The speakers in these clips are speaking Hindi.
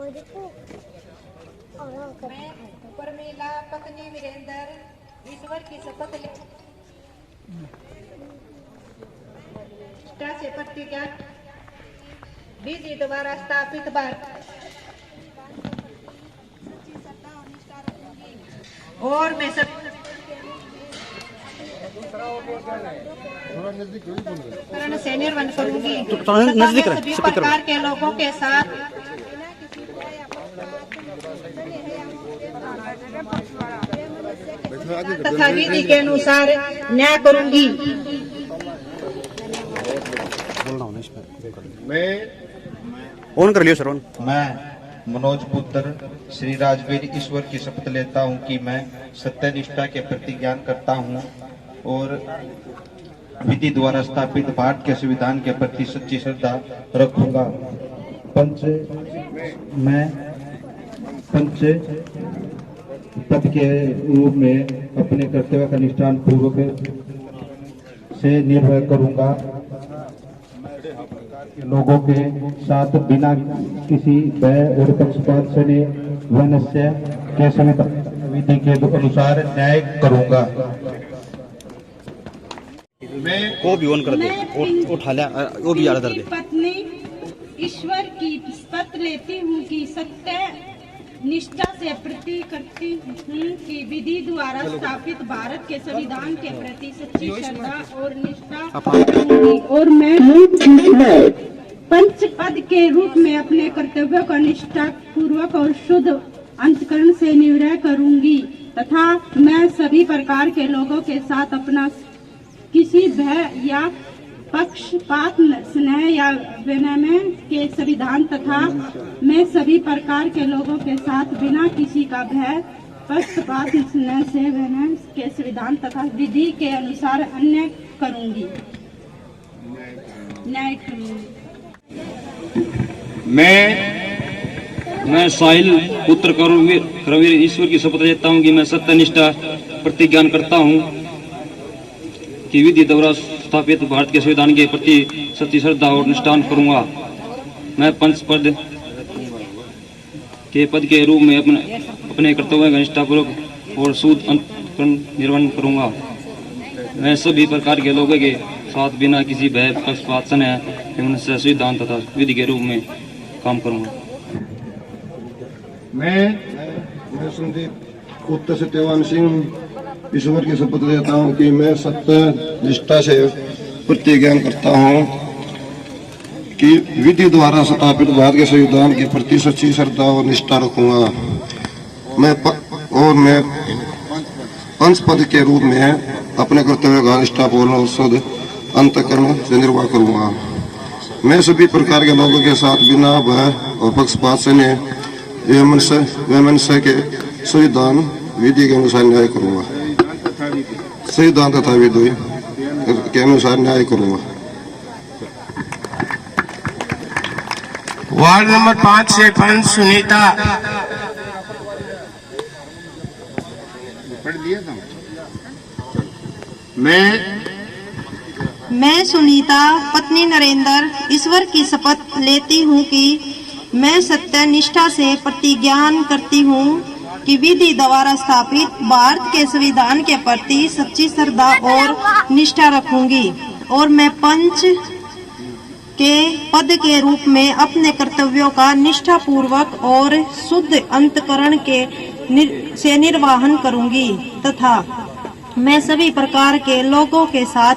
मैं परमेला पत्नी वीरेंद्र ईश्वर की शपथ निष्ठा से प्रतिज्ञा विधि द्वारा स्थापित और मैं से निर्वहन करूंगी सभी प्रकार के लोगों के साथ तथा विधि के अनुसार न्याय करूंगी। मैं ऑन कर लियो सर। मैं मनोज पुत्र श्री राजवीर ईश्वर की शपथ लेता हूं कि मैं सत्य निष्ठा के प्रति ज्ञान करता हूं और विधि द्वारा स्थापित भारत के संविधान के प्रति सच्ची श्रद्धा रखूंगा। मैं पंच पद के रूप में अपने कर्तव्य का निष्ठान पूर्वक से निर्वह करूंगा। लोगों के साथ बिना किसी भय और पक्षपात से वनस्य के संविधान विधि के अनुसार न्याय करूंगा। मैं को भी ऑन कर दे, उठा लिया वो भी याद कर दे। पत्नी ईश्वर की शपथ लेती हूँ कि सत्य निष्ठा से प्रति करती हूँ कि विधि द्वारा स्थापित भारत के संविधान के प्रति सच्ची श्रद्धा और निष्ठा रखूंगी और मैं पंच पद के रूप में अपने कर्तव्यों का निष्ठा पूर्वक और शुद्ध अंतकरण से निर्वह करूंगी तथा मैं सभी प्रकार के लोगों के साथ अपना किसी भय या पक्षपात स्नेह या विनम्र के संविधान तथा मैं सभी प्रकार के लोगों के साथ बिना किसी का भय पक्षपात स्नेह से विनम्र के संविधान तथा विधि के अनुसार अन्याय करूंगी। मैं साहिल पुत्र करवीर ईश्वर की शपथ लेता हूँ कि मैं सत्यनिष्ठा प्रतिज्ञान करता हूँ कि विधि द्वारा स्थापित भारत के संविधान के प्रति सच्ची श्रद्धा और निष्ठान करूंगा। मैं पंच पद के रूप में अपने कर्तव्य का निष्ठापूर्वक और शुद्ध अंतकरण निर्वहन करूंगा। मैं सभी प्रकार के लोगों के साथ बिना किसी भय पक्षपात स्नेह संविधान तथा विधि के रूप में काम करूंगा। मैं संदीप पुत्र सत्यवान सिंह ईश्वर की शपथ लेता हूँ कि मैं सत्य निष्ठा से प्रतिज्ञा करता हूँ कि विधि द्वारा स्थापित भारत के संविधान के प्रति सच्ची श्रद्धा और निष्ठा रखूंगा। मैं पंच पद के रूप में अपने कर्तव्य का निष्ठापूर्ण और शुद्ध अंतकरण से निर्वाह करूंगा। मैं सभी प्रकार के लोगों के साथ बिना भय और पक्षपात से वैमनस्य के संविधान विधि के अनुसार न्याय करूंगा। संविधान तथा विधि के अनुसार न्याय करूंगा। वार्ड नंबर 5 से पंच सुनीता। मैं सुनीता पत्नी नरेंद्र ईश्वर की शपथ लेती हूँ कि मैं सत्य निष्ठा से प्रतिज्ञान करती हूँ कि विधि द्वारा स्थापित भारत के संविधान के प्रति सच्ची श्रद्धा और निष्ठा रखूंगी और मैं पंच के पद के रूप में अपने कर्तव्यों का निष्ठापूर्वक और शुद्ध अंतकरण से निर्वहन करूंगी तथा मैं सभी प्रकार के लोगों के साथ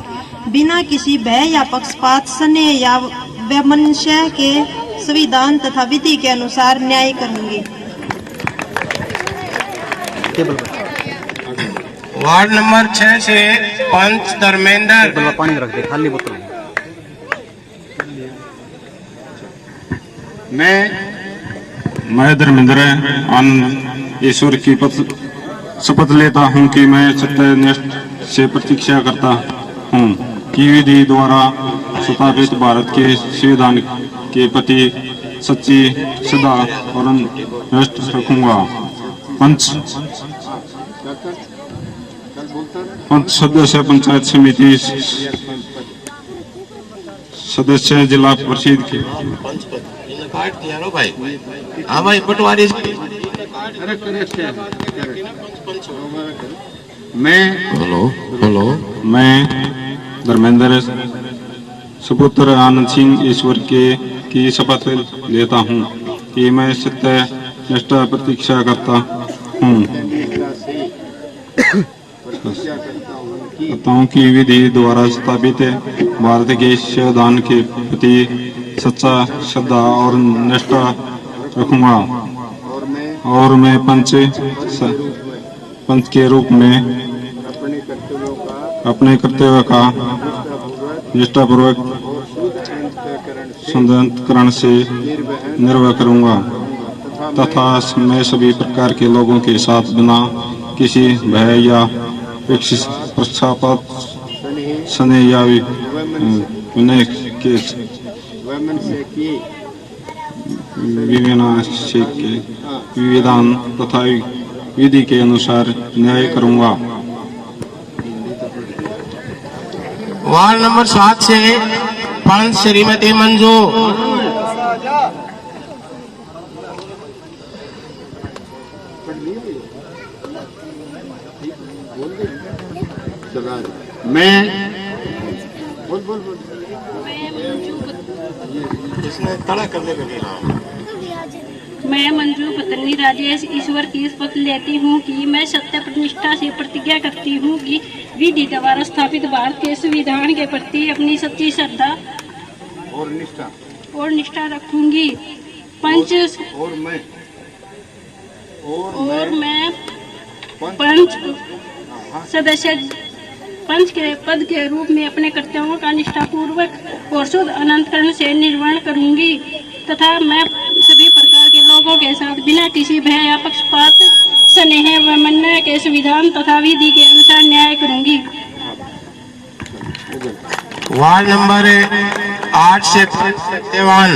बिना किसी भय या पक्षपात स्नेह या वैमनस्य के संविधान तथा विधि के अनुसार न्याय करूंगी। वार्ड नंबर 6 से पंच धर्मेंद्र। पानी रख दे, खाली बोतल। मैं धर्मेंद्र आनंद ईश्वर की शपथ लेता हूं कि मैं सत्यनिष्ठ से प्रतिज्ञा करता हूं कि विधि द्वारा स्थापित भारत के संविधान के प्रति सच्ची श्रद्धा और निष्ठा रखूंगा। पंच सदस्य पंचायत समिति सदस्य जिला परिषद के काट दिया लो भाई। हाँ भाई पटवारी मैं धर्मेंद्र सुपुत्र आनंद सिंह ईश्वर की शपथ लेता हूँ कि मैं सत्य निष्ठा प्रतीक्षा करता हूँ कि विधि द्वारा स्थापित भारत के संविधान के प्रति सच्चा श्रद्धा और निष्ठा रखूंगा और मैं पंच के रूप में अपने कर्तव्य का निष्ठापूर्वक संतकरण से निर्वाह करूंगा तथा मैं सभी प्रकार के लोगों के साथ बिना किसी भय या पक्षपात स्नेह या विनय के विधान तथा विधि के अनुसार न्याय करूंगा। वार्ड नंबर 7 से 5 श्रीमती मंजू। मैं मंजू पत्नी राजेश ईश्वर की शपथ लेती हूँ कि मैं सत्य प्रतिष्ठा से प्रतिज्ञा करती हूँ कि विधि द्वारा स्थापित भारत के संविधान के प्रति अपनी सच्ची श्रद्धा और निष्ठा रखूंगी। पंच सदस्य पंच के पद के रूप में अपने कर्तव्यों का निष्ठापूर्वक और शुद्ध अनंतकरण से निर्वहन करूंगी तथा मैं सभी प्रकार के लोगों के साथ बिना किसी भय या पक्षपात स्नेह व मन्य के संविधान तथा विधि के अनुसार न्याय करूंगी। वार्ड नंबर 8 से 5 सत्यवान।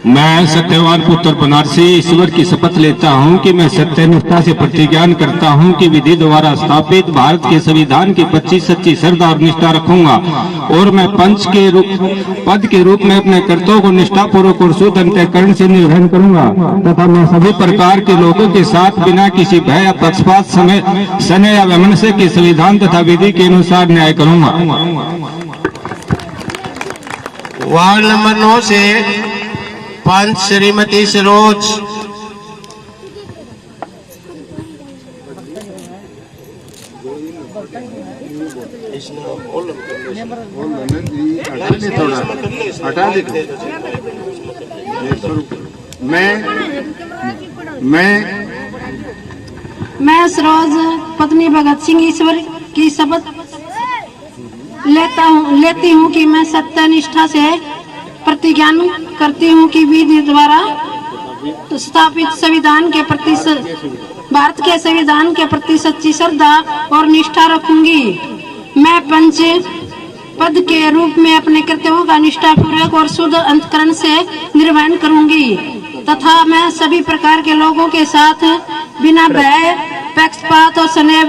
मैं सत्यवान पुत्र बनारसी ईश्वर की शपथ लेता हूं कि मैं सत्यनिष्ठा से प्रतिज्ञान करता हूं कि विधि द्वारा स्थापित भारत के संविधान के प्रति सच्ची श्रद्धा और निष्ठा रखूंगा और मैं पद के रूप में अपने कर्तव्यों को निष्ठापूर्वक और शुद्ध अंतःकरण से निर्वहन करूंगा तथा मैं सभी प्रकार के लोगों के साथ बिना किसी भय या पक्षपात स्नेह या वैमनस्य के संविधान तथा विधि के अनुसार न्याय करूंगा। वार्ड नंबर 9 से 5 श्रीमती सरोज। मैं सरोज पत्नी भगत सिंह ईश्वर की शपथ लेती हूँ कि मैं सत्यनिष्ठा से प्रतिज्ञान करती हूँ कि विधि द्वारा स्थापित संविधान के प्रति भारत के संविधान के प्रति सच्ची श्रद्धा और निष्ठा रखूंगी। मैं पंच पद के रूप में अपने कर्तव्यों का निष्ठापूर्वक और शुद्ध अंतःकरण से निर्वहन करूंगी तथा मैं सभी प्रकार के लोगों के साथ बिना भय पक्षपात और स्नेह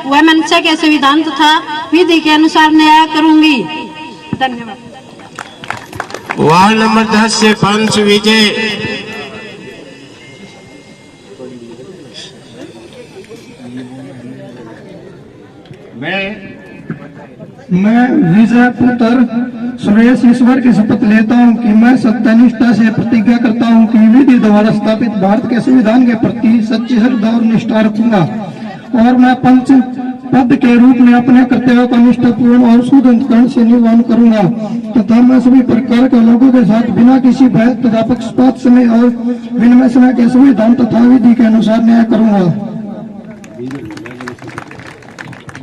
वैमनस्य के संविधान तथा विधि के अनुसार न्याय करूंगी। धन्यवाद। वार्ड नंबर 10 से 5 विजय। मैं विजय पुत्र सुरेश ईश्वर की शपथ लेता हूं कि मैं सत्यनिष्ठा से प्रतिज्ञा करता हूं कि विधि द्वारा स्थापित भारत के संविधान के प्रति सच्ची श्रद्धा और निष्ठा रखूंगा और मैं पंच पद के रूप में अपने कर्तव्यों का निष्ठापूर्ण और शुद्ध अंतःकरण से निर्वहन करूंगा तथा मैं सभी प्रकार के लोगों के साथ बिना किसी भय तथा पक्षपात समय और विनिमय समय के संविधान तथा विधि के अनुसार न्याय करूंगा।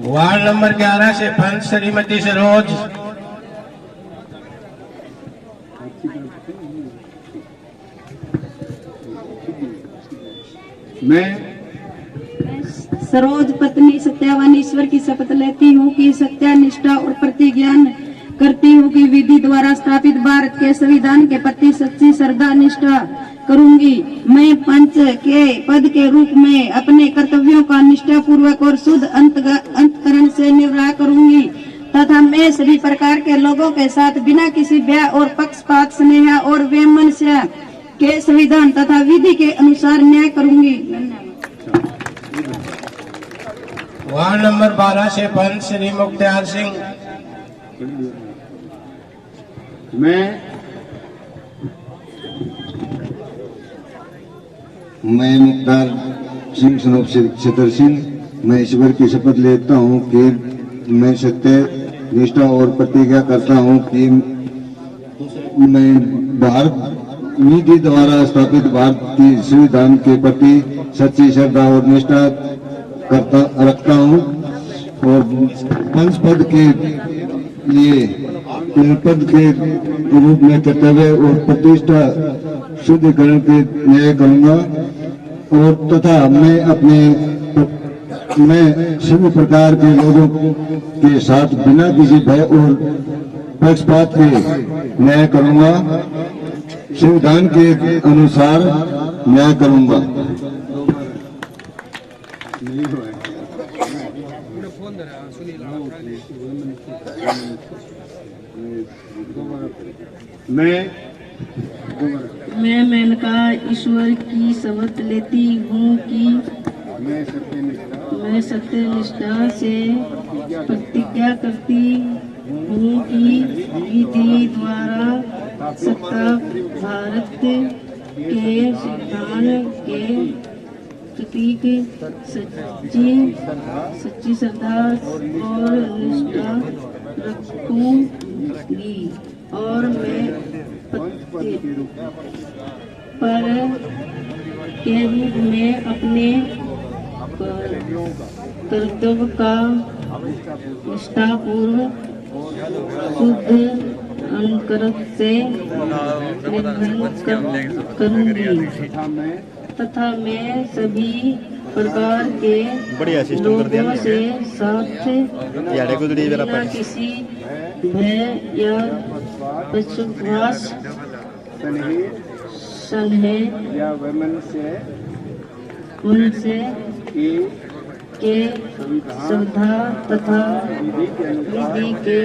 वार्ड नंबर 11 से 5 श्रीमती सरोज। सरोज पत्नी सत्यवान ईश्वर की शपथ लेती हूँ कि सत्यनिष्ठा और प्रतिज्ञान करती हूँ कि विधि द्वारा स्थापित भारत के संविधान के प्रति सच्ची श्रद्धा निष्ठा करूंगी। मैं पंच के पद के रूप में अपने कर्तव्यों का निष्ठापूर्वक और शुद्ध अंतःकरण से निर्वाह करूंगी तथा तथा मैं सभी प्रकार के लोगों के साथ बिना किसी भय और पक्षपात, स्नेह और वैमनस्य के संविधान तथा विधि के अनुसार न्याय करूंगी। वार्ड नंबर 12 से पंच श्री मुख्तार सिंह। मैं मुख्तार सिंह सनोप छतर सिंह मैं ईश्वर की शपथ लेता हूँ कि मैं सत्य, निष्ठा और प्रतिज्ञा करता हूँ कि मैं भारत विधि द्वारा स्थापित भारतीय संविधान के प्रति सच्ची श्रद्धा और निष्ठा रखता हूँ और पंच पद के लिए पद के रूप में कर्तव्य और प्रतिष्ठा शुद्धिकरण के न्याय करूंगा और तथा मैं सभी प्रकार के लोगों के साथ बिना किसी भय और पक्षपात के न्याय करूंगा, संविधान के अनुसार न्याय करूंगा। मैं मेनका ईश्वर की शपथ लेती हूँ कि मैं सत्यनिष्ठा से प्रतिज्ञा करती हूँ कि विधि द्वारा सत्ता भारत के संविधान के प्रतीक सच्ची श्रद्धा और निष्ठा रखूंगी और मैं पर के रूप में अपने कर्तव्य का निष्ठापूर्वक शुद्ध अंतकरण से निर्वहन करूंगी तथा मैं सभी प्रकार के लोगों से साथ बिना किसी भय या पक्षपात, स्नेह या उनसे के श्रद्धा तथा विधि के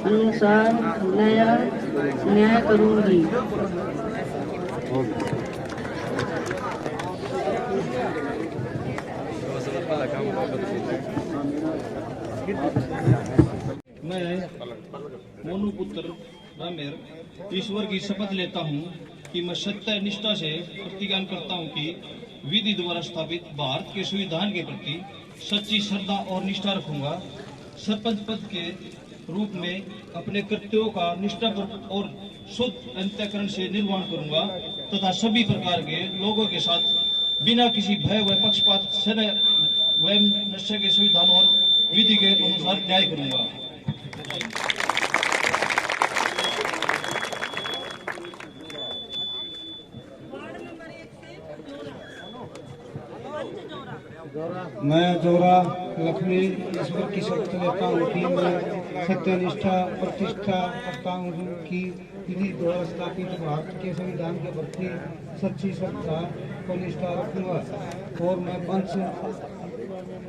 अनुसार न्याय करूंगी। मैं मोनू पुत्र रामेर ईश्वर की शपथ लेता हूँ कि मैं सत्य निष्ठा से प्रतिज्ञा करता हूँ कि विधि द्वारा स्थापित भारत के संविधान के प्रति सच्ची श्रद्धा और निष्ठा रखूंगा। सरपंच पद के रूप में अपने कर्तव्यों का निष्ठापूर्वक और शुद्ध अंतःकरण से निर्वहन करूंगा तथा सभी प्रकार के लोगों के साथ बिना किसी भय व पक्षपात, स्वयं नशे के संविधान और विधि के अनुसार न्याय करूंगा। मैं जोरा लक्ष्मी ईश्वर की शपथ लेता हूँ कि मैं सत्यनिष्ठा प्रतिष्ठा करता हूँ कि विधि द्वारा स्थापित भारत के संविधान के प्रति सच्ची श्रद्धा और निष्ठा रखूंगा और मैं पंच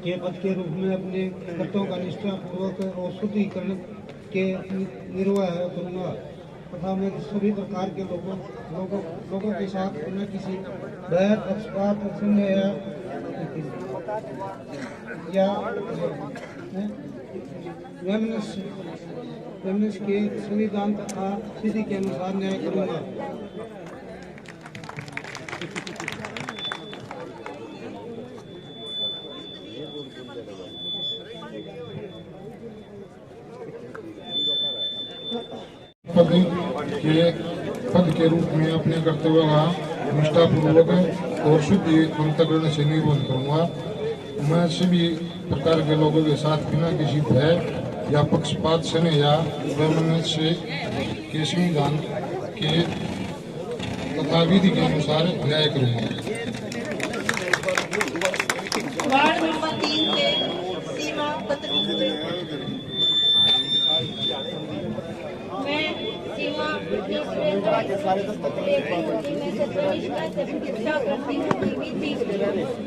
के पद के रूप में अपने कर्तव्यों का निष्ठापूर्वक और शुद्धिकरण के निर्वाह करूंगा तथा मैं सभी प्रकार के लोगों के साथ बिना किसी भय पक्षपात या वैमनस्य के संविधान तथा विधि के अनुसार न्याय करूंगा। पद के रूप में अपने कर्तव्य का निष्ठापूर्वक और शुद्ध अंतःकरण से निर्वहन करूंगा। मैं सभी प्रकार के लोगों के साथ बिना किसी भय या पक्षपात से या वैमनस्य के संविधान के तथा विधि के अनुसार न्याय करूंगा। वार्ड नंबर 3 से सीमा पत्री। मैं सीमा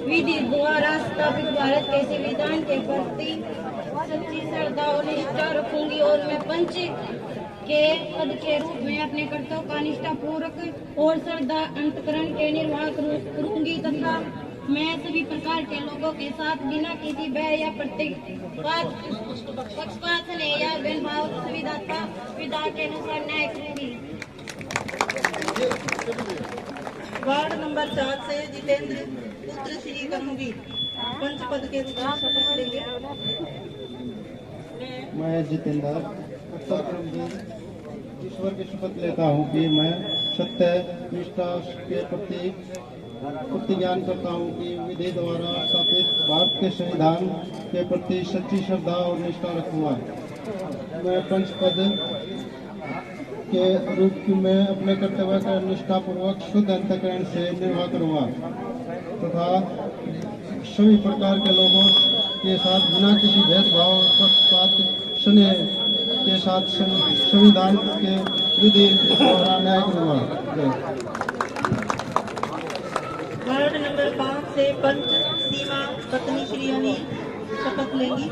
विधि द्वारा स्थापित भारत के संविधान के प्रति सच्ची श्रद्धा और निष्ठा रखूंगी और मैं पंच के पद के रूप में अपने कर्तव्य का निष्ठा पूर्वक और श्रद्धा अंतकरण के निर्वाह करूंगी तथा मैं सभी प्रकार के लोगों के साथ बिना किसी भय या पक्षपात या भेदभाव सुविधा के अनुसार न्याय करूंगी। वार्ड नंबर 4 से जितेंद्र पुत्र श्री करूंगी पंच पद के रूप में शपथ लेंगे। मैं जितेंद्र उत्तर क्रमजी ईश्वर की शपथ लेता हूँ कि मैं सत्य निष्ठा के प्रति प्रतिज्ञान करता हूँ कि विधि द्वारा स्थापित भारत के संविधान के प्रति सच्ची श्रद्धा और निष्ठा रखूंगा। मैं पंच पद के रूप में अपने कर्तव्य का निष्ठापूर्वक शुद्ध अंतःकरण से निर्वाह करूंगा तथा सभी प्रकार के लोगों के साथ बिना किसी भेदभाव और पक्षपात स्नेह के साथ संविधान के विधि द्वारा न्याय करूंगा। वार्ड नंबर 5 से पंच सीमा पत्नी श्री अनिल शपथ लेंगी।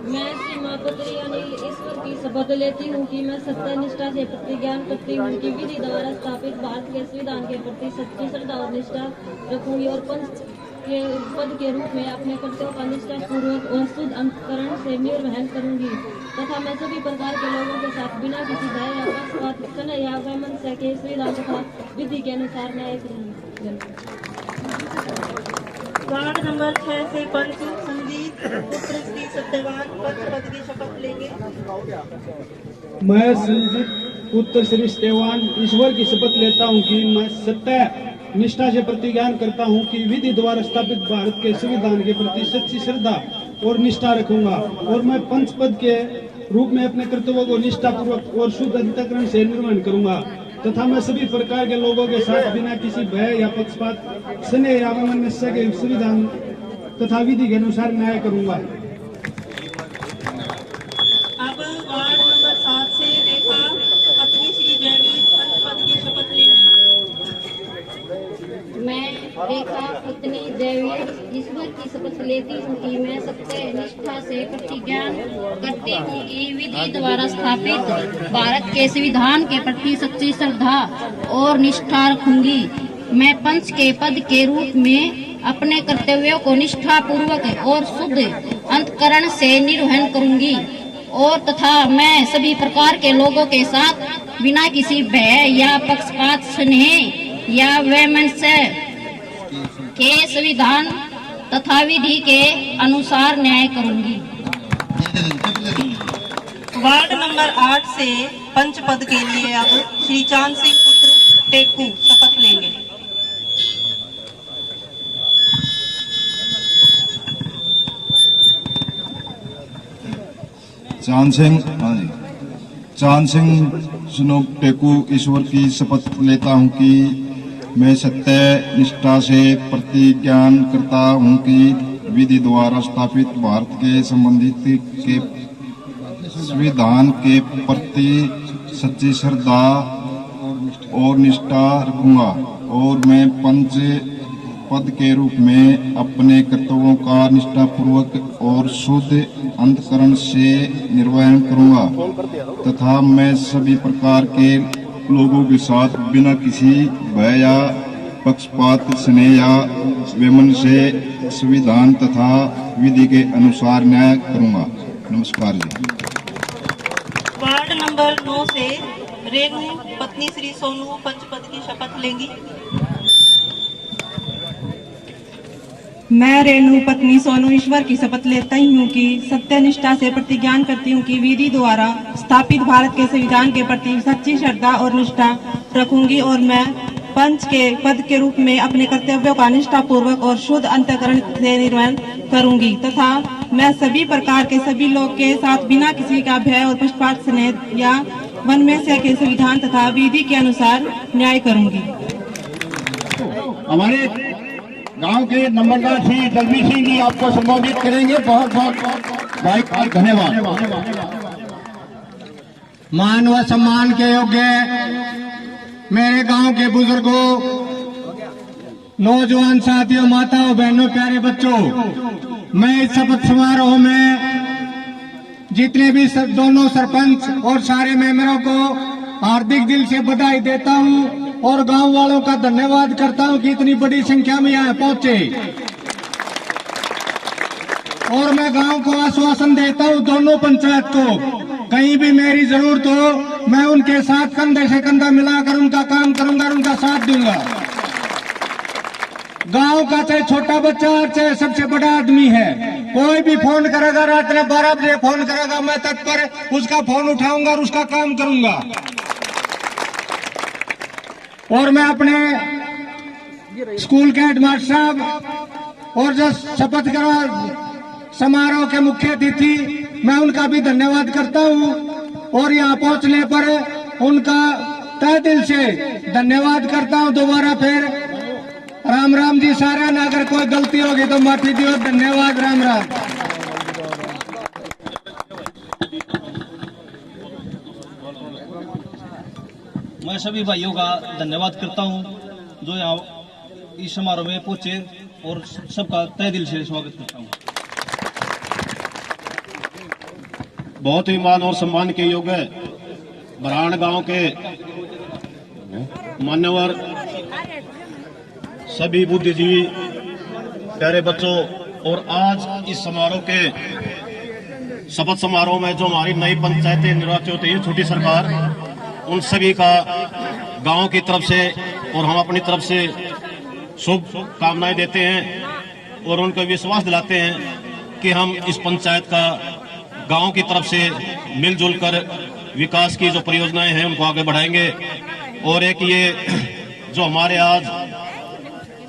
मैं सीमा पुत्री अनिल ईश्वर की शपथ लेती हूँ कि मैं सत्य निष्ठा से प्रतिज्ञान करती हूँ कि विधि द्वारा स्थापित भारत के संविधान के प्रति सच्ची श्रद्धा और निष्ठा रखूंगी और पंच के पद के रूप में अपने कर्तव्यों का निष्ठा पूर्वक और शुद्ध अंतःकरण से निर्वहन करूंगी तथा मैं सभी प्रकार के लोगों के साथ बिना किसी भय या पक्षपात स्नेह या वैमनस्य के संविधान तथा विधि के अनुसार न्याय करूंगी। वार्ड नंबर 6 से पंच संजीत पुत्र श्री सत्यवान पंच पद की शपथ लेंगे। मैं संजीत पुत्र श्री सत्यवान ईश्वर की शपथ लेता हूँ कि मैं सत्य निष्ठा से प्रतिज्ञान करता हूँ कि विधि द्वारा स्थापित भारत के संविधान के प्रति सच्ची श्रद्धा और निष्ठा रखूंगा और मैं पंच पद के रूप में अपने कर्तव्यों को निष्ठापूर्वक और शुद्ध अंतःकरण से निर्वहन करूंगा तथा मैं सभी प्रकार के लोगों के साथ बिना किसी भय या पक्षपात स्नेह या वैमनस्य के संविधान तथा विधि के अनुसार न्याय करूंगा। अब वार्ड नंबर 7 से रेखा पत्नी श्री जयवीर पंच पद की शपथ लेंगी। मैं रेखा पत्नी जयवीर ईश्वर की शपथ लेती हूँ कि मैं सत्य निष्ठा से प्रतिज्ञान करती हूँ कि विधि द्वारा स्थापित भारत के संविधान के प्रति सच्ची श्रद्धा और निष्ठा रखूंगी। मैं पंच के पद के रूप में अपने कर्तव्यों को निष्ठा पूर्वक और शुद्ध अंतःकरण से निर्वहन करूंगी और तथा मैं सभी प्रकार के लोगों के साथ बिना किसी भय या पक्षपात स्नेह या वैमनस्य के संविधान तथा विधि के अनुसार न्याय करूंगी। वार्ड नंबर 8 से पंच पद के लिए अब श्री चांद सिंह पुत्र टेकू शपथ लेंगे। चांद सिंह सुनोब टेकू ईश्वर की शपथ लेता हूँ कि मैं सत्य निष्ठा से प्रतिज्ञान करता हूँ कि विधि द्वारा स्थापित भारत के संबंधित के संविधान के प्रति सच्ची श्रद्धा और निष्ठा रखूंगा और मैं पंच पद के रूप में अपने कर्तव्यों का निष्ठापूर्वक और शुद्ध अंतःकरण से निर्वहन करूंगा तथा मैं सभी प्रकार के लोगों के साथ बिना किसी भय या पक्षपात स्नेह या वैमनस्य से संविधान तथा विधि के अनुसार न्याय करूंगा। नमस्कार जी। वार्ड नंबर 9 से रेणु पत्नी श्री सोनू पंच पद की शपथ लेंगी। मैं रेणु पत्नी सोनू ईश्वर की शपथ लेती हूँ कि सत्य निष्ठा से प्रतिज्ञान करती हूँ कि विधि द्वारा स्थापित भारत के संविधान के प्रति सच्ची श्रद्धा और निष्ठा रखूंगी और मैं पंच के पद के रूप में अपने कर्तव्यों का निष्ठा पूर्वक और शुद्ध अंतःकरण से निर्वहन करूंगी तथा मैं सभी प्रकार के सभी लोग के साथ बिना किसी का भय और पक्षपात स्नेह या वैमनस्य के संविधान तथा विधि के अनुसार न्याय करूंगी। हमारे गांव के नंबरदार श्री दलवीर सिंह जी आपको संबोधित करेंगे। बहुत बहुत धन्यवाद। मान व सम्मान के योग्य मेरे गांव के बुजुर्गों, नौजवान साथियों, माताओं, बहनों, प्यारे बच्चों, मैं इस शपथ समारोह में जितने भी दोनों सरपंच और सारे मेंबरों को हार्दिक दिल से बधाई देता हूं और गांव वालों का धन्यवाद करता हूं कि इतनी बड़ी संख्या में यहाँ पहुंचे। और मैं गांव को आश्वासन देता हूं, दोनों पंचायत को, कहीं भी मेरी जरूरत हो मैं उनके साथ कंधे से कंधा मिलाकर उनका काम करूंगा, उनका साथ दूंगा। गांव का चाहे छोटा बच्चा चाहे सबसे बड़ा आदमी है, कोई भी फोन करेगा, रात में 12 बजे फोन करेगा, मैं तत्पर उसका फोन उठाऊंगा और उसका काम करूंगा। और मैं अपने स्कूल के हेडमास्टर साहब और जो शपथ समारोह के मुख्य अतिथि, मैं उनका भी धन्यवाद करता हूं और यहाँ पहुंचने पर उनका तहे दिल से धन्यवाद करता हूं। दोबारा फिर राम राम जी सारा ने, अगर कोई गलती होगी तो माफी दियो। धन्यवाद, राम राम। मैं सभी भाइयों का धन्यवाद करता हूं जो यहाँ इस समारोह में पहुंचे और सबका तहे दिल से स्वागत करता हूं। बहुत ही मान और सम्मान के योग्य बराण गांव के मान्यवर सभी बुद्धिजीवी, प्यारे बच्चों, और आज इस समारोह के शपथ समारोह में जो हमारी नई पंचायतें निर्वाचित होती है, छोटी सरकार, उन सभी का गांव की तरफ से और हम अपनी तरफ से शुभ कामनाएं देते हैं और उनको विश्वास दिलाते हैं कि हम इस पंचायत का गांव की तरफ से मिलजुल कर विकास की जो परियोजनाएं हैं उनको आगे बढ़ाएंगे। और एक ये जो हमारे आज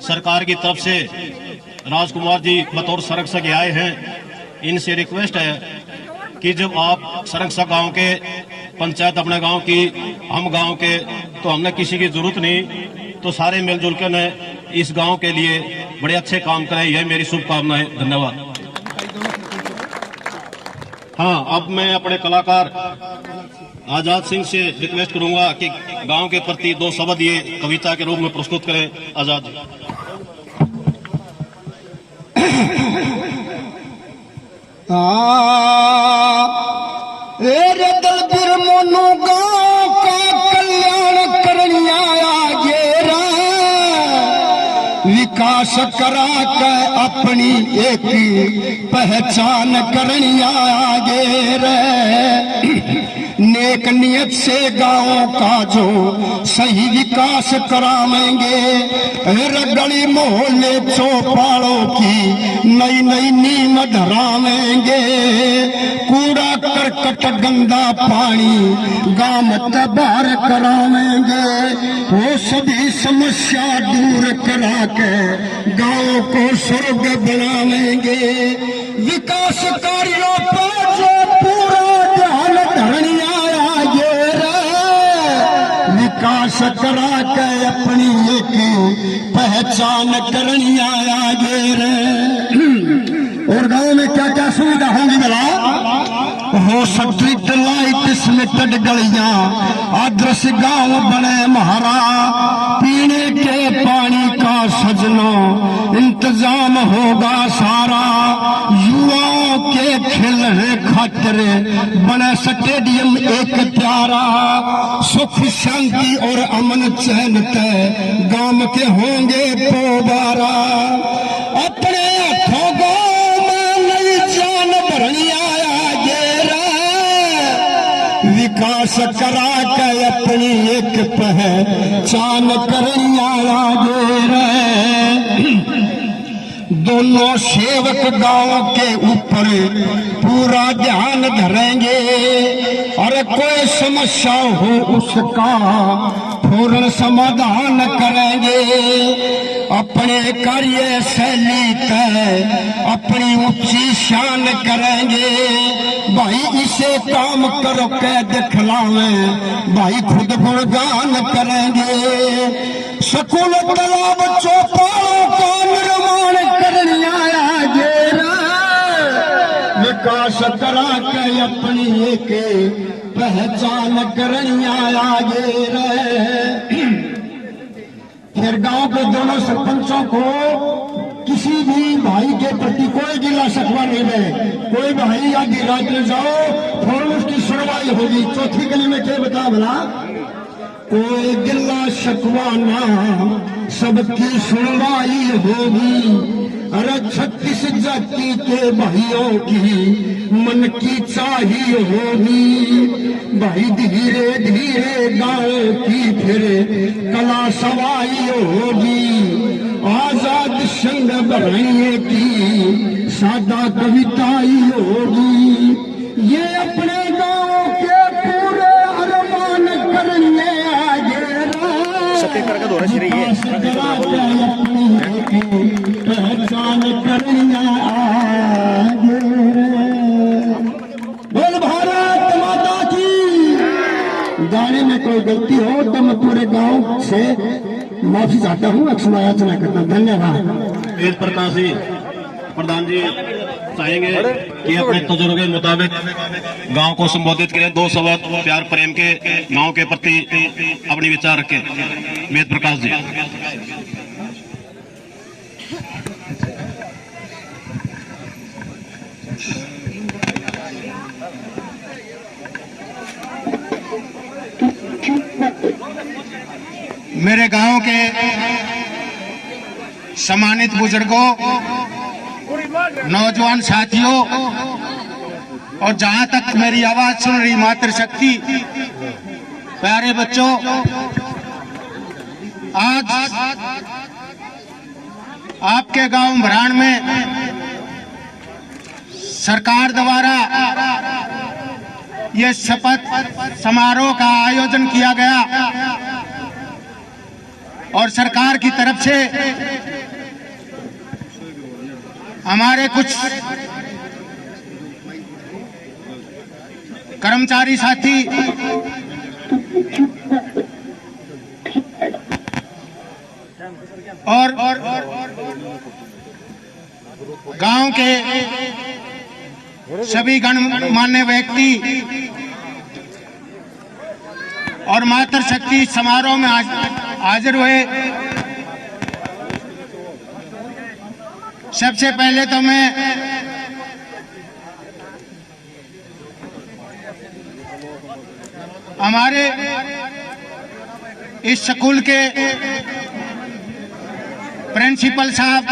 सरकार की तरफ से राजकुमार जी बतौर संरक्षक आए हैं, इनसे रिक्वेस्ट है कि जब आप संरक्षक गांव के, पंचायत अपने गांव की, हम गांव के, तो हमने किसी की जरूरत नहीं, तो सारे मिलजुल कर इस गांव के लिए बड़े अच्छे काम करें, यह मेरी शुभकामनाएं। धन्यवाद। हाँ, अब मैं अपने कलाकार आजाद सिंह से रिक्वेस्ट करूंगा कि गांव के प्रति 2 शब्द ये कविता के रूप में प्रस्तुत करें। आजाद जी। रे दलबीर मोनू गांव का कल्याण करने आया गेरा, विकास करा के अपनी एक पहचान करने आया गेरा। नेक नियत से गांव का जो सही विकास करावेंगे, गली मोहल्ले चौपालों की नई नई नींव धरावेंगे। कूड़ा करकट गंदा पानी गांव में बाहर करावेंगे, वो सभी समस्या दूर करा के गांव को स्वर्ग बनावेंगे। विकास कार्यों पर जो पूरा ध्यान धरने आया गेरा, विकास करा के अपनी एक पहचान करने आया गेरा। और गांव में क्या क्या सुविधा होंगी भला? हो स्ट्रीट लाइट, स्मिटेड गलियां, आदर्श गांव बने महारा, पीने के पानी का सजनों इंतजाम होगा सारा। युवाओं के खेलने खातिर बने स्टेडियम एक प्यारा, सुख शांति और अमन चैन ते गांव के होंगे पोबारा। अपने हाथों गांव में नई जान भरनी आया गेरा, विकास करा के अपनी एक पहचान करनी आया गेरा। दोनों सेवक गांव के ऊपर पूरा ध्यान धरेंगे, और कोई समस्या हो उसका फौरन समाधान करेंगे। अपने कार्य शैली तय अपनी ऊंची शान करेंगे। भाई इसे काम करो के दिखलावे, भाई खुद गुणगान करेंगे। स्कूल तालाब चौपालों का निर्माण करने आया गेरा, विकास करा के अपनी एक पहचान करने आया गेरा। फिर गांव के दोनों सरपंचों को किसी भी भाई के प्रति कोई गिला शकवा नहीं रहे। कोई भाई आधी रात में जाओ फौरन उसकी सुनवाई होगी। चौथी गली में क्या बता भला, कोई गिला शकवा ना सबकी सुनवाई होगी। अरे 36 जाति के भाइयों की मन की चाहिए होगी। भाई धीरे धीरे गाँव की फिर कला सवाई होगी। आजाद संग बढ़ाइए की सादा कविताई होगी। ये अपने गाँव के पूरे अरमान करने आगे पहचान करने आगे। बोल भारत माता की। गाने में कोई गलती हो तो मैं पूरे गांव से माफी चाहता हूँ, अक्षमा याचना करता हूँ। धन्यवाद। इस प्रकार से प्रधान जी चाहेंगे कि अपने तजुर्बे के मुताबिक गांव को संबोधित करें। 2 शब्द प्यार प्रेम के गांव के प्रति अपने विचार रखें। वेद प्रकाश जी। मेरे गांव के सम्मानित बुजुर्गों, नौजवान साथियों और जहां तक मेरी आवाज सुन रही मातृशक्ति, प्यारे बच्चों, आज आपके गांव भराण में सरकार द्वारा ये शपथ समारोह का आयोजन किया गया और सरकार की तरफ से हमारे कुछ कर्मचारी साथी और गांव के सभी गणमान्य व्यक्ति और मातृशक्ति समारोह में हाजिर हुए। सबसे पहले तो मैं हमारे इस स्कूल के प्रिंसिपल साहब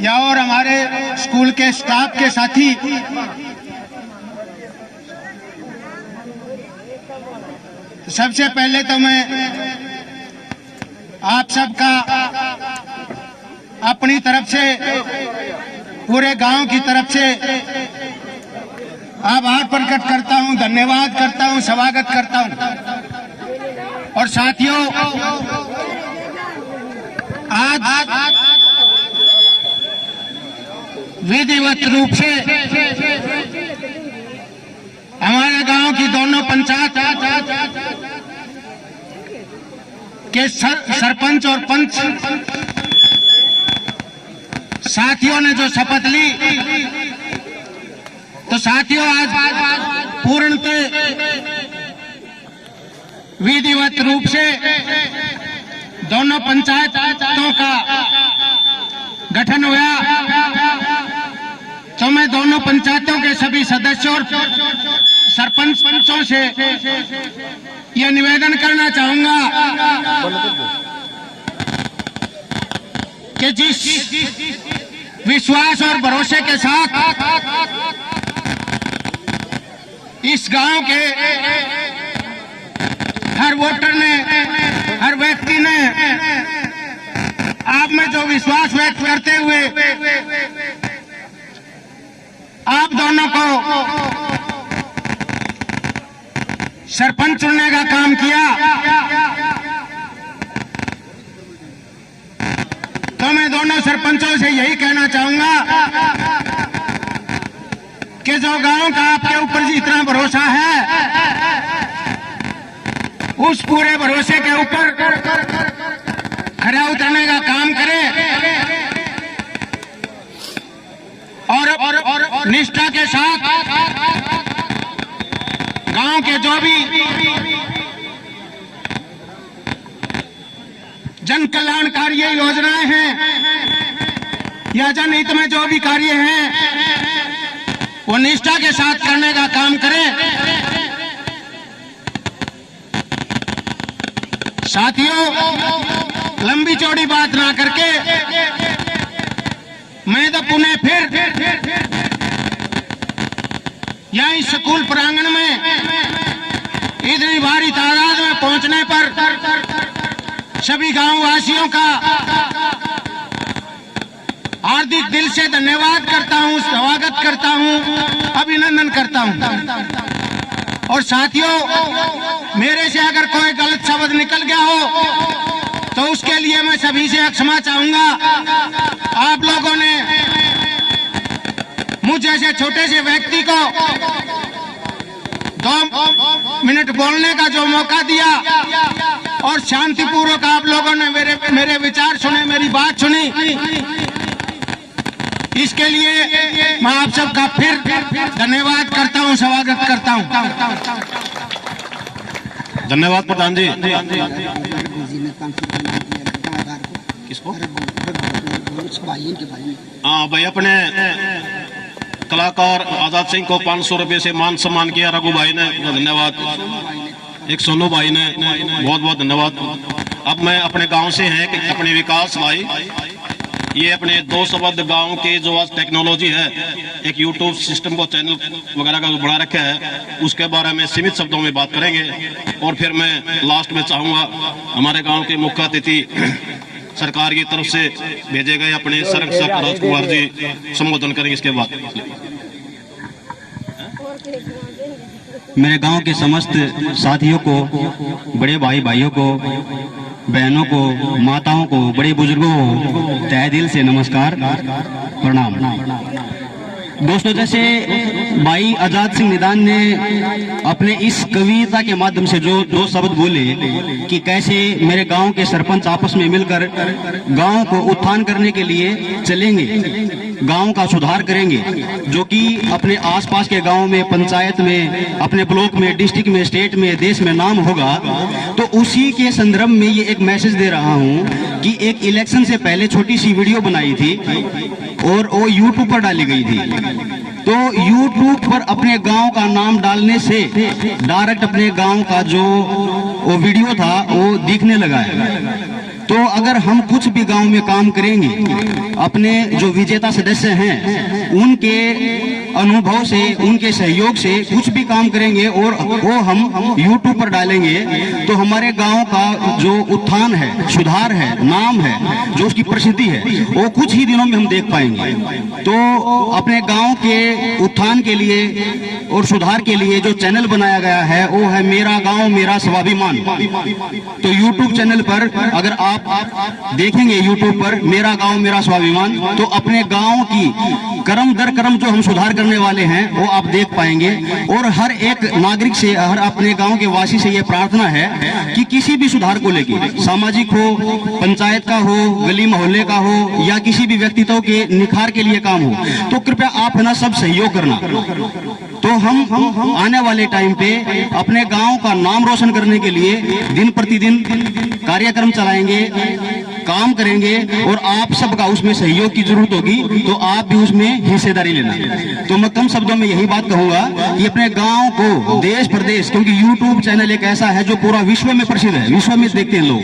या और हमारे स्कूल के स्टाफ के साथी सबसे पहले तो मैं आप सबका अपनी तरफ से, पूरे गांव की तरफ से आभार प्रकट करता हूं, धन्यवाद करता हूं, स्वागत करता हूं। और साथियों, आज विधिवत रूप से हमारे गांव की दोनों पंचायत के सरपंच और पंच साथियों ने जो शपथ ली, तो साथियों आज पूर्णतः विधिवत रूप से दोनों पंचायतों का गठन हुआ। तो मैं दोनों पंचायतों के सभी सदस्यों और सरपंचों से यह निवेदन करना चाहूंगा कि जिस विश्वास और भरोसे के साथ इस गांव के हर वोटर ने, हर व्यक्ति ने आप में जो विश्वास व्यक्त करते हुए आप दोनों को सरपंच चुनने का काम किया, तो मैं दोनों सरपंचों से यही कहना चाहूंगा कि जो गांव का आपके ऊपर इतना भरोसा है, उस पूरे भरोसे के ऊपर खरा उतरने का काम करें और निष्ठा के साथ गांव के जो भी या जनहित में जो भी कार्य हैं वो निष्ठा के साथ करने का काम करें। साथियों, लंबी चौड़ी बात ना करके मैं तो पुनः फिर यहीं स्कूल प्रांगण में इतनी भारी तादाद में पहुंचने पर सभी गांव वासियों का हार्दिक दिल से धन्यवाद करता हूं, स्वागत करता हूं, अभिनंदन करता हूं। और साथियों, मेरे से अगर कोई गलत शब्द निकल गया हो तो उसके लिए मैं सभी से क्षमा चाहूंगा। आप लोगों ने मुझ जैसे छोटे से व्यक्ति को 2 मिनट बोलने का जो मौका दिया और शांतिपूर्वक आप लोगों ने मेरे विचार सुने, मेरी बात सुनी, इसके लिए मैं आप सबका फिर धन्यवाद करता हूं, स्वागत करता हूं। धन्यवाद प्रधान जी। किसको? हाँ भाई, अपने कलाकार आजाद सिंह को 500 रुपए से मान सम्मान किया रघु भाई ने, धन्यवाद। एक सोनू भाई ने, बहुत बहुत धन्यवाद। अब मैं अपने गांव से हैं कि अपने विकास भाई, ये अपने 2 शब्द गांव के जो आज टेक्नोलॉजी है, एक यूट्यूब सिस्टम को चैनल वगैरह का जो बढ़ा रखा है, उसके बारे में सीमित शब्दों में बात करेंगे। और फिर मैं लास्ट में चाहूंगा हमारे गांव के मुख्य अतिथि सरकार की तरफ से भेजे गए अपने संरक्षक राजकुमार जी संबोधन करेंगे। इसके बाद मेरे गांव के समस्त साथियों को, बड़े भाइयों को, बहनों को, माताओं को, बड़े बुजुर्गों को तहे दिल से नमस्कार, प्रणाम। दोस्तों, जैसे भाई आजाद सिंह निदान ने अपने इस कविता के माध्यम से जो 2 शब्द बोले कि कैसे मेरे गांव के सरपंच आपस में मिलकर गांव को उत्थान करने के लिए चलेंगे, गांव का सुधार करेंगे, जो कि अपने आसपास के गांव में, पंचायत में, अपने ब्लॉक में, डिस्ट्रिक्ट में, स्टेट में, देश में नाम होगा। तो उसी के संदर्भ में ये एक मैसेज दे रहा हूं कि एक इलेक्शन से पहले छोटी सी वीडियो बनाई थी और वो यूट्यूब पर डाली गई थी। तो यूट्यूब पर अपने गांव का नाम डालने से डायरेक्ट अपने गांव का जो वो वीडियो था वो दिखने लगा है। तो अगर हम कुछ भी गांव में काम करेंगे, अपने जो विजेता सदस्य हैं उनके अनुभव से, उनके सहयोग से कुछ भी काम करेंगे और वो हम यूट्यूब पर डालेंगे, तो हमारे गांव का जो उत्थान है, सुधार है, नाम है, जो उसकी प्रसिद्धि है, वो कुछ ही दिनों में हम देख पाएंगे। तो अपने गांव के उत्थान के लिए और सुधार के लिए जो चैनल बनाया गया है वो है मेरा गांव मेरा स्वाभिमान। तो यूट्यूब चैनल पर अगर आप देखेंगे, यूट्यूब पर मेरा गांव मेरा स्वाभिमान, तो अपने गांव की कर्म दर कर्म जो हम सुधार करने वाले हैं वो आप देख पाएंगे। और हर एक नागरिक से, हर अपने गांव के वासी से ये प्रार्थना है कि किसी भी सुधार को लेकर, सामाजिक हो, पंचायत का हो, गली मोहल्ले का हो, या किसी भी व्यक्तित्व के निखार के लिए काम हो, तो कृपया आप है ना सब सहयोग करना। तो हम आने वाले टाइम पे अपने गांव का नाम रोशन करने के लिए दिन प्रतिदिन कार्यक्रम चलाएंगे, काम करेंगे, और आप सबका उसमें सहयोग की जरूरत होगी, तो आप भी उसमें हिस्सेदारी लेना। तो मैं कम शब्दों में यही बात कहूंगा कि अपने गांव को देश प्रदेश, क्योंकि यूट्यूब चैनल एक ऐसा है जो पूरा विश्व में प्रसिद्ध है, विश्व में देखते हैं लोग,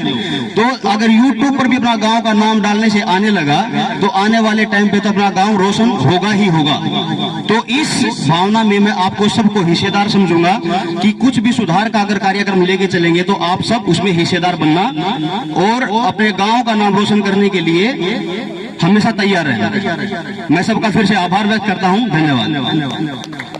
तो अगर यूट्यूब पर भी अपना गांव का नाम डालने से आने लगा तो आने वाले टाइम पे तो अपना गांव रोशन होगा ही होगा। तो इस भावना में मैं आपको सबको हिस्सेदार समझूंगा कि कुछ भी सुधार का अगर कार्यक्रम लेके चलेंगे तो आप सब उसमें हिस्सेदार बनना और अपने गांव का नाम रोशन करने के लिए हमेशा तैयार रहना। मैं सबका फिर से आभार व्यक्त करता हूं। धन्यवाद।